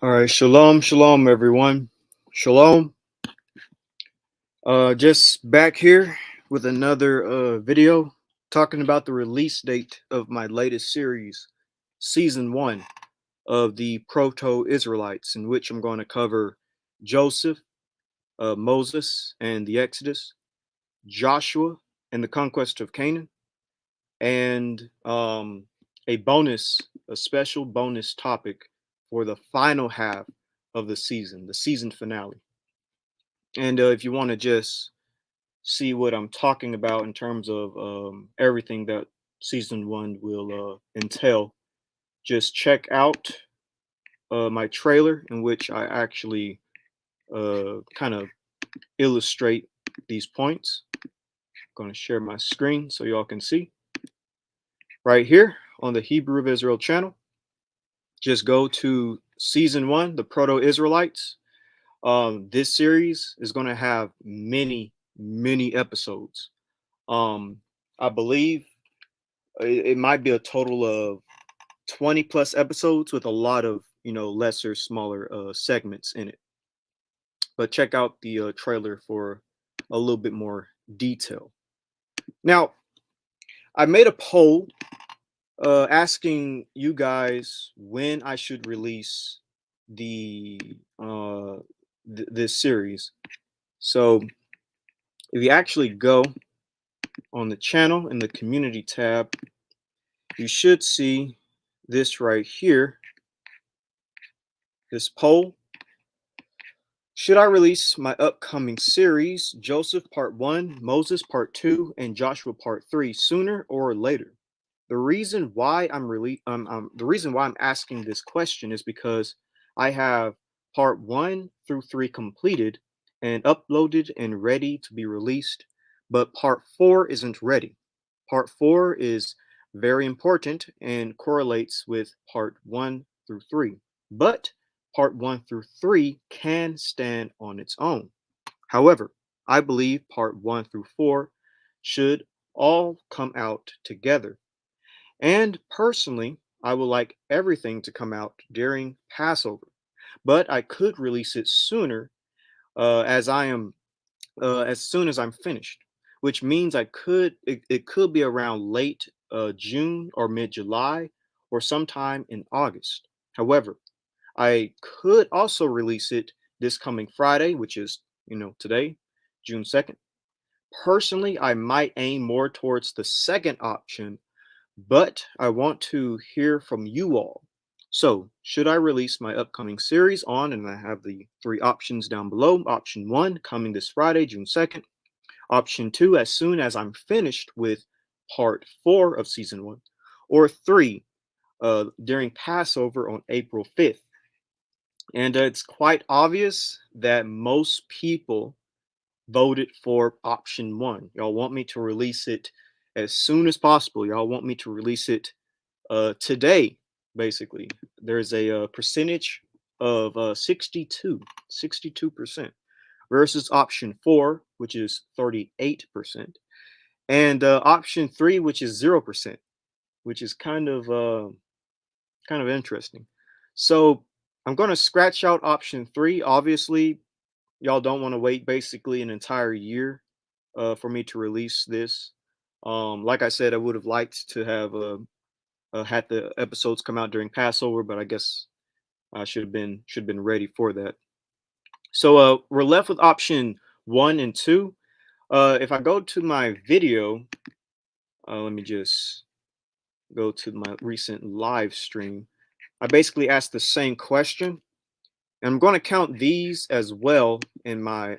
All right, shalom, shalom, everyone. Shalom. Just back here with another video talking about the release date of my latest series, season one of the Proto-Israelites, in which I'm going to cover Joseph, Moses, and the Exodus, Joshua, and the conquest of Canaan, and a special bonus topic for the final half of the season finale. And if you want to just see what I'm talking about in terms of everything that season one will entail, just check out my trailer in which I actually kind of illustrate these points. I'm going to share my screen so y'all can see. Right here on the Hebrew of Israel channel, just go to season one, the Proto-Israelites. This series is going to have many episodes. I believe it might be a total of 20 plus episodes with a lot of lesser, smaller segments in it. But check out the trailer for a little bit more detail. Now, I made a poll asking you guys when I should release the this series. So if you actually go on the channel in the community tab, you should see this right here, this poll. Should I release my upcoming series, Joseph Part 1, Moses Part 2, and Joshua Part 3 sooner or later? The reason why I'm asking this question is because I have Part 1 through 3 completed and uploaded and ready to be released, but Part 4 isn't ready. Part 4 is very important and correlates with Part 1 through 3, but Part 1 through 3 can stand on its own. However, I believe Part 1 through 4 should all come out together. And personally, I would like everything to come out during Passover, but I could release it sooner, as soon as I'm finished, which means it could be around late June or mid July or sometime in August. However, I could also release it this coming Friday, which is today, June 2nd. Personally, I might aim more towards the second option, but I want to hear from you all. So, should I release my upcoming series on, and I have the three options down below. Option 1, coming this Friday, June 2nd. Option 2, as soon as I'm finished with part 4 of season 1. Or 3, during Passover on April 5th. And it's quite obvious that most people voted for option 1. Y'all want me to release it as soon as possible. Y'all want me to release it today, basically. There's a percentage of 62% versus option 4, which is 38%, and option 3, which is 0%, which is kind of interesting. So I'm going to scratch out option 3. Obviously, y'all don't want to wait basically an entire year for me to release this. Like I said, I would have liked to have had the episodes come out during Passover, but I guess I should have been ready for that. So we're left with option 1 and 2. If I go to my video, let me just go to my recent live stream. I basically asked the same question, and I'm going to count these as well in my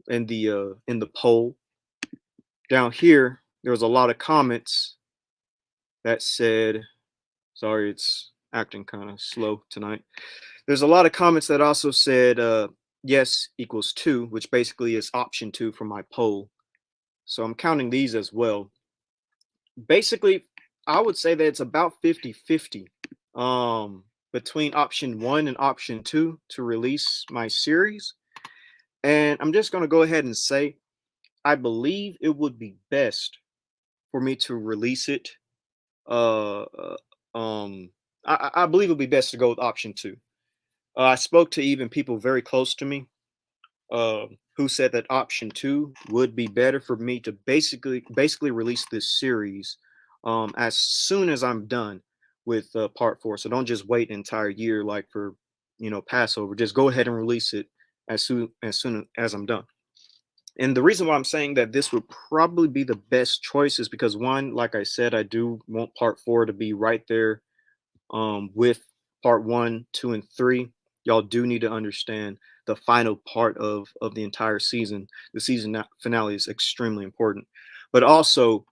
in the poll. Down here, there was a lot of comments that said, sorry, it's acting kind of slow tonight. There's a lot of comments that also said yes equals 2, which basically is option 2 for my poll. So I'm counting these as well. Basically, I would say that it's about 50-50 between option 1 and option 2 to release my series. And I'm just going to go ahead and say I believe it would be best for me to release it. Uh, uh, I believe it would be best to go with option 2. I spoke to even people very close to me, who said that option two would be better for me to basically release this series as soon as I'm done with part four. So don't just wait an entire year like for Passover. Just go ahead and release it as soon as I'm done. And the reason why I'm saying that this would probably be the best choice is because one, like I said, I do want part four to be right there with part one, two, and three. Y'all do need to understand the final part of the entire season. The season finale is extremely important, but also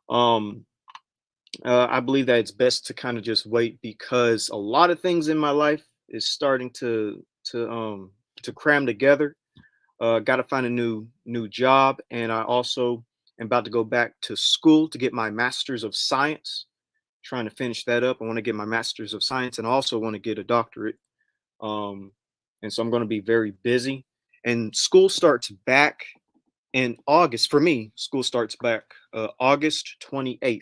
um, I believe that it's best to kind of just wait because a lot of things in my life is starting to cram together. Got to find a new job, and I also am about to go back to school to get my master's of science, trying to finish that up. I want to get my master's of science and I also want to get a doctorate. Um, and so I'm going to be very busy. And school starts back in August. For me, school starts back August 28th,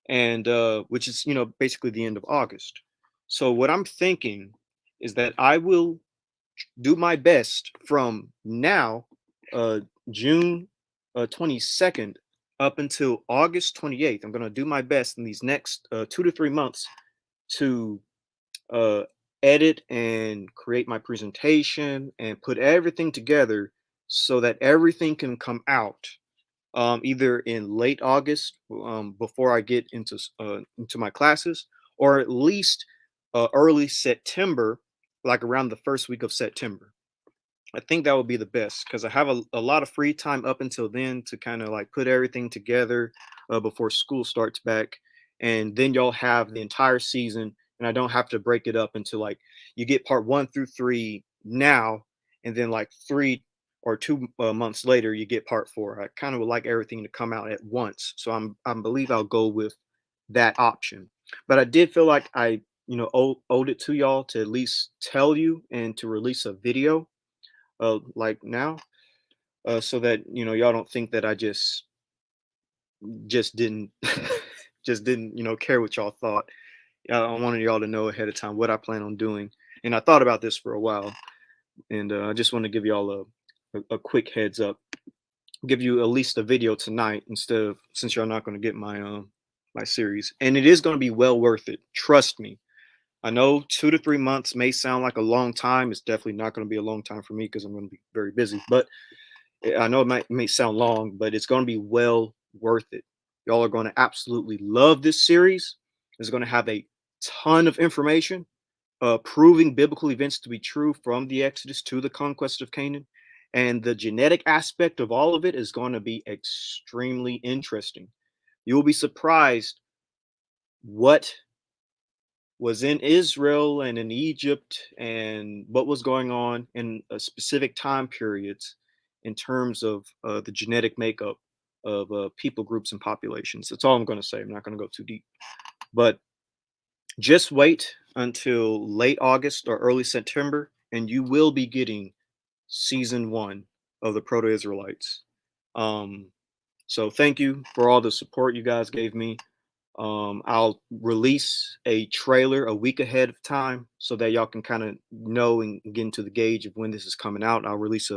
and which is basically the end of August. So what I'm thinking is that I will do my best from now, uh, June 22nd, up until August 28th. I'm going to do my best in these next 2 to 3 months to uh, edit and create my presentation and put everything together so that everything can come out either in late August before I get into my classes, or at least early September, like around the first week of September. I think that would be the best because I have a lot of free time up until then to kind of like put everything together before school starts back. And then y'all have the entire season, and I don't have to break it up into like you get part one through three now, and then like 3 or 2 months later, you get part four. I kind of would like everything to come out at once. So I believe I'll go with that option. But I did feel like I, owed it to y'all to at least tell you and to release a video like now, so that y'all don't think that I just didn't just didn't care what y'all thought. I wanted y'all to know ahead of time what I plan on doing, and I thought about this for a while, and I just want to give y'all a quick heads up, give you at least a video tonight instead of since y'all not going to get my series, and it is going to be well worth it. Trust me. I know 2 to 3 months may sound like a long time. It's definitely not going to be a long time for me because I'm going to be very busy. But I know it may sound long, but it's going to be well worth it. Y'all are going to absolutely love this series. It's going to have a ton of information proving biblical events to be true from the Exodus to the conquest of Canaan. And the genetic aspect of all of it is going to be extremely interesting. You'll be surprised what was in Israel and in Egypt and what was going on in a specific time periods in terms of the genetic makeup of people groups and populations. That's all I'm going to say. I'm not going to go too deep. But just wait until late August or early September, and you will be getting season one of the Proto-Israelites. Um, so thank you for all the support you guys gave me. I'll release a trailer a week ahead of time so that y'all can kind of know and get into the gauge of when this is coming out. I'll release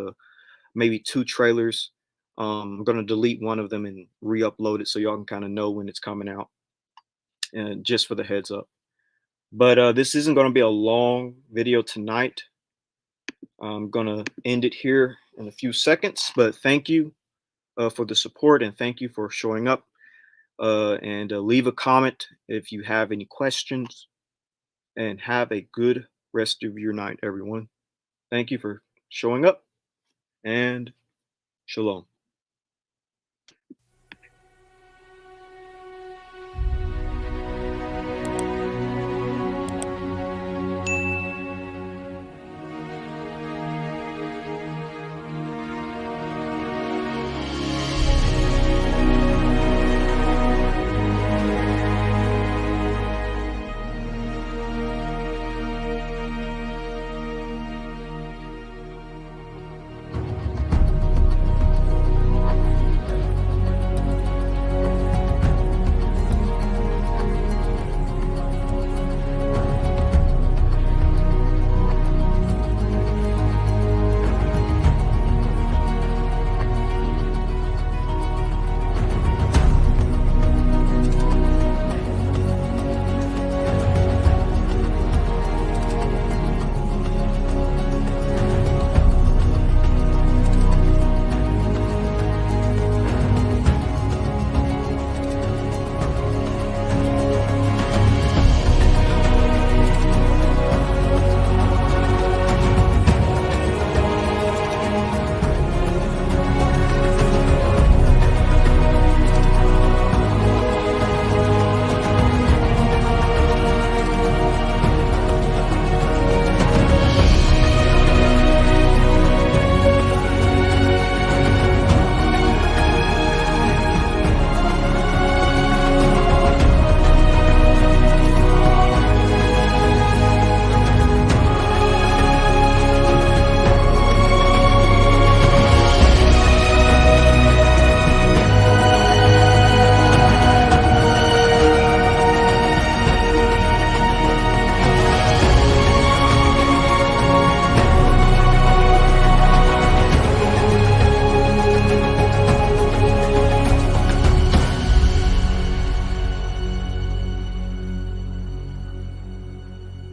maybe 2 trailers. I'm gonna delete one of them and re-upload it so y'all can kind of know when it's coming out, and just for the heads up. But this isn't gonna be a long video tonight. I'm gonna end it here in a few seconds. But thank you for the support and thank you for showing up. And leave a comment if you have any questions. And have a good rest of your night, everyone. Thank you for showing up, and shalom.